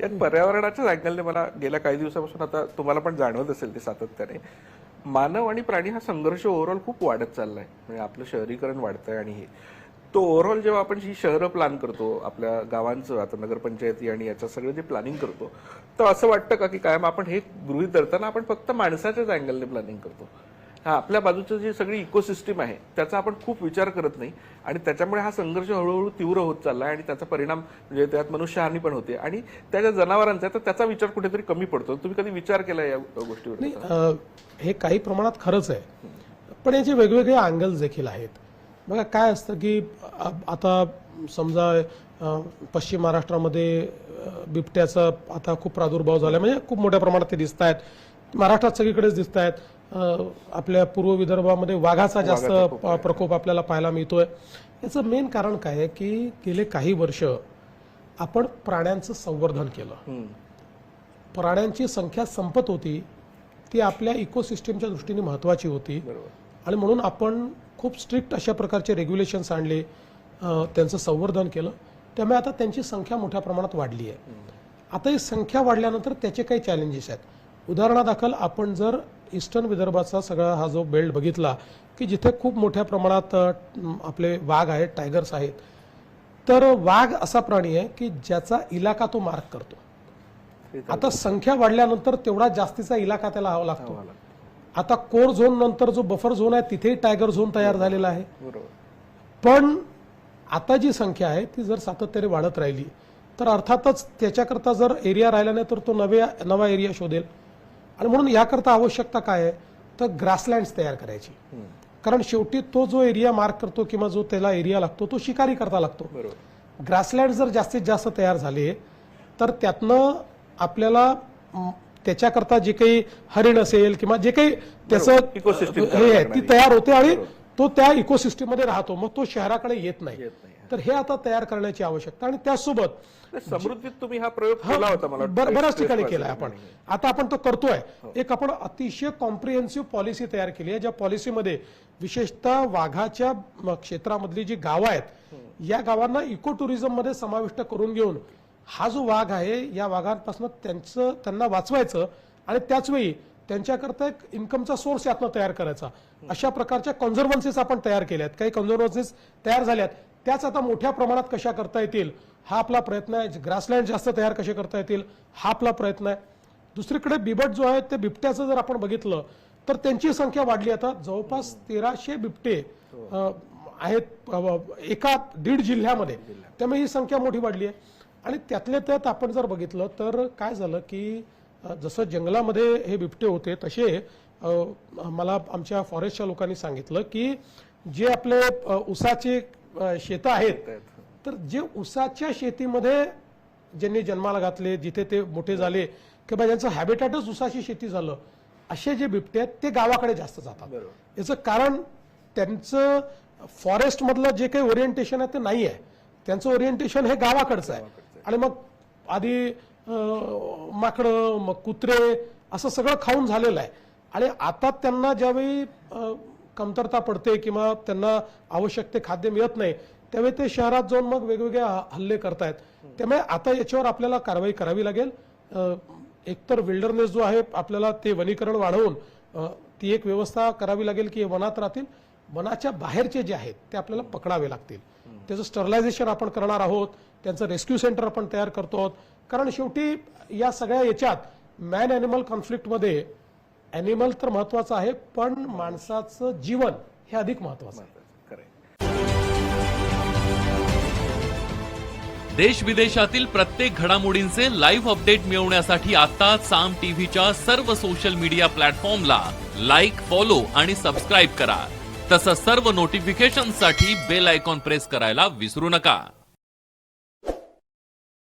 यात पर्यावरणाच्याच अँगलने मला गेल्या काही दिवसापासून, आता तुम्हाला पण जाणवत असेल ते सातत्याने, मानव आणि प्राणी हा संघर्ष ओव्हरऑल खूप वाढत चाललाय. म्हणजे आपलं शहरीकरण वाढतंय आणि हे तो ओव्हरऑल जेव्हा आपण ही शहरं प्लॅन करतो, आपल्या गावांचं आता नगरपंचायती आणि याचं सगळं जे प्लॅनिंग करतो, तर असं वाटतं का की कायम आपण हे गृहीत धरताना आपण फक्त माणसाच्याच अँगलने प्लॅनिंग करतो. हा आपल्या बाजूचं जी सगळी इकोसिस्टीम आहे त्याचा आपण खूप विचार करत नाही आणि त्याच्यामुळे हा संघर्ष हळूहळू तीव्र होत चालला आहे आणि त्याचा परिणाम म्हणजे त्यात मनुष्यहानी पण होते आणि त्याच्या जनावरांचा तर त्याचा विचार कुठेतरी कमी पडतो. तुम्ही कधी विचार केला या गोष्टीवर? हे काही प्रमाणात खरंच आहे, पण याचे वेगवेगळे अँगल्स देखील आहेत. बघा काय असतं की आता समजा पश्चिम महाराष्ट्रामध्ये बिबट्याचा आता खूप प्रादुर्भाव झाला, म्हणजे खूप मोठ्या प्रमाणात ते दिसत आहेत. महाराष्ट्रात सगळीकडेच दिसत आहेत. आपल्या पूर्व विदर्भामध्ये वाघाचा जास्त प्रकोप आपल्याला पाहायला मिळतोय. याचं मेन कारण काय आहे की गेले काही वर्ष आपण प्राण्यांचं संवर्धन केलं. प्राण्यांची संख्या संपत होती, ती आपल्या इकोसिस्टीमच्या दृष्टीने महत्वाची होती आणि म्हणून आपण खूप स्ट्रिक्ट अशा प्रकारचे रेग्युलेशन्स आणले, त्यांचं संवर्धन केलं. त्यामुळे आता त्यांची संख्या मोठ्या प्रमाणात वाढली आहे. आता ही संख्या वाढल्यानंतर त्याचे काही चॅलेंजेस आहेत. उदाहरणादाखल आपण जर ईस्टर्न विदर्भाचा सगळा हा जो बेल्ट बघितला की जिथे खूप मोठ्या प्रमाणात आपले वाघ आहेत, टायगर्स आहेत, तर वाघ असा प्राणी आहे की ज्याचा इलाका तो मार्क करतो. आता संख्या वाढल्यानंतर तेवढा जास्तीचा इलाका त्याला हवा लागतो. आता कोर झोन नंतर जो बफर झोन आहे तिथेही टायगर झोन तयार झालेला आहे. पण आता जी संख्या आहे ती जर सातत्याने वाढत राहिली तर अर्थातच त्याच्याकरता जर एरिया राहिला नाही तर तो नवा एरिया शोधेल. आणि म्हणून याकरता आवश्यकता काय आहे तर ग्रासलँड्स तयार करायची. कारण शेवटी तो जो एरिया मार्क करतो किंवा जो त्याला एरिया लागतो तो शिकारी करता लागतो. ग्रासलँड जर जास्तीत जास्त तयार झाले तर त्यातनं आपल्याला त्याच्याकरता जे काही हरिण असेल किंवा जे काही त्याचं हे आहे ती तयार होते आणि तो त्या इकोसिस्टीम मध्ये राहतो, मग तो शहराकडे येत नाही. तर हे आता तयार करण्याची आवश्यकता. आणि त्यासोबत समृद्धीत तुम्ही हा प्रयोग केला होता, मला बऱ्याच ठिकाणी केलाय आपण. आता आपण तो करतोय. एक आपण अतिशय कॉम्प्रिहेन्सिव्ह पॉलिसी तयार केली आहे, ज्या पॉलिसीमध्ये विशेषतः वाघाच्या क्षेत्रामधली जी गावं आहेत या गावांना इको टुरिझम मध्ये समाविष्ट करून घेऊन हा जो वाघ आहे या वाघांपासून त्यांना वाचवायचं आणि त्याचवेळी त्यांच्याकरता एक इन्कमचा सोर्स यातनं तयार करायचा. अशा प्रकारच्या कन्झर्वन्सीज आपण तयार केल्यात. काही कन्झर्वन्सीज तयार झाल्यात, त्याच आता मोठ्या प्रमाणात कशा करता येतील हा आपला प्रयत्न आहे. ग्रासलँड जास्त तयार कसे करता येतील हा आपला प्रयत्न आहे. दुसरीकडे बिबट जो आहे ते बिबट्याचं जर आपण बघितलं तर त्यांची संख्या वाढली. आता जवळपास 1300 बिबटे आहेत एका 1.5 जिल्ह्यामध्ये, त्यामुळे ही संख्या मोठी वाढली आहे. आणि त्यातल्या त्यात आपण जर बघितलं तर काय झालं की जसं जंगलामध्ये हे बिबटे होते तसे मला आमच्या फॉरेस्टच्या लोकांनी सांगितलं की जे आपले ऊसाचे शेतं आहेत, तर जे ऊसाच्या शेतीमध्ये ज्यांनी जन्माला घातले, जिथे ते मोठे झाले किंवा ज्यांचं हॅबिटॅटच ऊसाची शेती झालं, असे जे बिबटे आहेत ते गावाकडे जास्त जातात. याचं कारण त्यांचं फॉरेस्ट मधलं जे काही ओरिएंटेशन आहे ते नाही आहे. त्यांचं ओरिएंटेशन हे गावाकडचं आहे. आणि मग आधी माकडं, मग कुत्रे असं सगळं खाऊन झालेलं आहे. आणि आता त्यांना ज्यावेळी कमतरता पडते किंवा त्यांना आवश्यक ते खाद्य मिळत नाही त्यावेळी ते शहरात जाऊन मग वेगवेगळे हल्ले करतायत. त्यामुळे आता याच्यावर आपल्याला कारवाई करावी लागेल. एकतर विल्डरनेस जो आहे आपल्याला ते वनीकरण वाढवून ती एक व्यवस्था करावी लागेल की वनात राहतील. वनाच्या बाहेरचे जे आहेत ते आपल्याला पकडावे लागतील. त्याचं स्टरलायझेशन आपण करणार आहोत, त्यांचं रेस्क्यू सेंटर आपण तयार करतो आहोत. कारण शेवटी या सगळ्या याच्यात मॅन ॲनिमल कॉन्फ्लिक्टमध्ये ॲनिमल तर महत्वाचं आहे, पण माणसाचं जीवन हे अधिक महत्वाचं आहे. देश विदेशातील प्रत्येक घडामोडींचे लाईव्ह अपडेट मिळवण्यासाठी आता साम टीव्हीच्या सर्व सोशल मीडिया प्लॅटफॉर्मला लाईक, फॉलो आणि सबस्क्राईब करा. तसंच सर्व नोटिफिकेशनसाठी बेल आयकॉन प्रेस करायला विसरू नका.